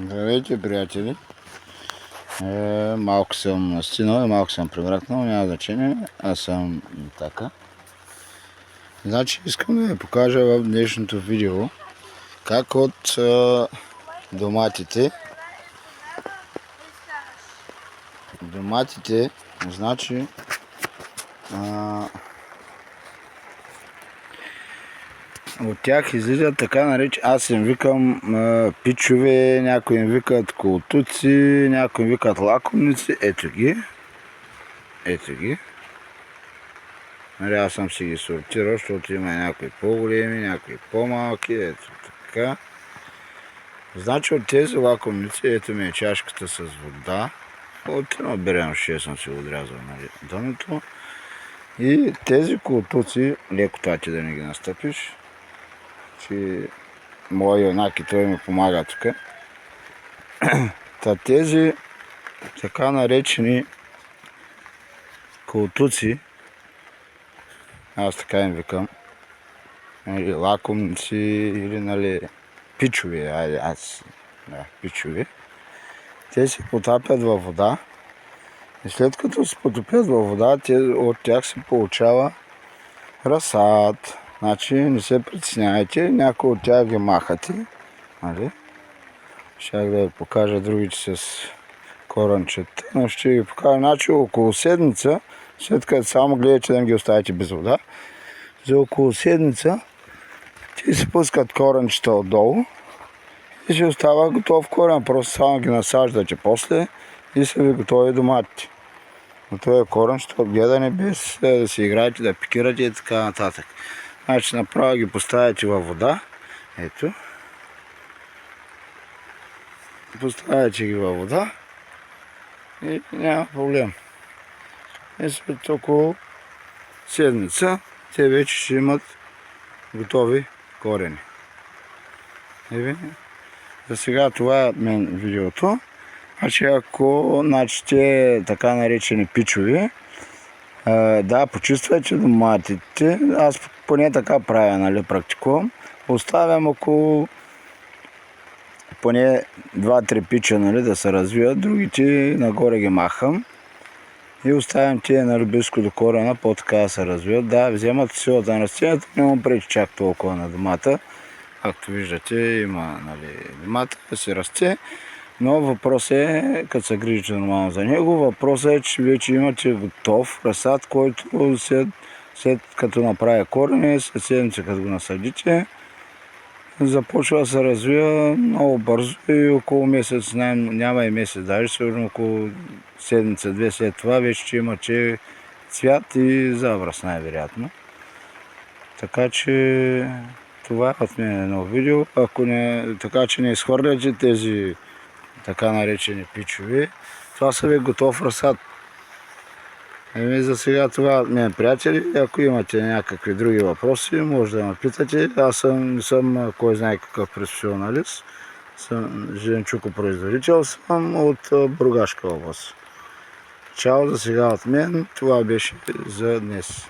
Здравейте, приятели! Малко съм настинал и малко съм превратнал, няма значение. Аз съм така. Значи искам да ви покажа в днешното видео как от доматите, значи от тях излизат така наречени, аз им викам пичове, някои им викат колтуци, някои им викат лакомници. Ето ги. Нали, аз съм си ги сортирал, защото има някои по-големи, някои по-малки, ето така. Значи от тези лакомници, ето ми е чашката с вода. От едно берем 6 съм си отрязал, нали, дъното. И тези колтуци, леко това ти да не ги настъпиш, че моя юнак и той ми помага тук. Та тези така наречени колтуци, аз така им викам, или лакомници, или нали, пичови, пичови, те се потапят във вода и след като се потопят във вода, от тях се получава разсад. Значи не се притеснявайте, някои от тях ги махате, нали? Щях да ви покажа другите с коренчета, но ще ви покажа, значи около седмица, след като само гледате да не ги оставите без вода, за около седмица те се пускат коренчета отдолу и ще остава готов корен, просто само ги насаждате после и са ви готови доматите. Готови корен, ще отгледане без да си играете, да пикирате и така нататък. Значи направо ги поставяте във вода, ето. Поставяте ги във вода и няма проблем. И след около седмица те вече ще имат готови корени. За сега това е от мен видеото. Значи ако те така наречени пичови, да, почиствайте доматите. Аз поне така правя, нали, практикувам. Оставям около поне 2-3 пича, нали, да се развият. Другите нагоре ги махам. И оставям тия, нали, близко до корена, по-така да се развият. Да, вземат силата на растението, не му пречи чак толкова на домата. Както виждате, има, нали, домата да се расте. Но въпросът е, като се грижите нормално за него, въпросът е, че вече имате готов разсад, който след като направи корени, след седмица като го насадите, започва да се развива много бързо и около месец, няма и месец, даже сигурно около седмица-две след това вече ще имате цвят и завръст най-вероятно. Така че това е от мен едно видео. Ако не, така че не изхвърляте тези така наречени пичови, това са ви готов разсад. За сега това от мен, приятели. Ако имате някакви други въпроси, може да ме питате. Аз не съм кой знае какъв професионалист. Съм зеленчукопроизводител, съм от Бургаска област. Чао за сега от мен. Това беше за днес.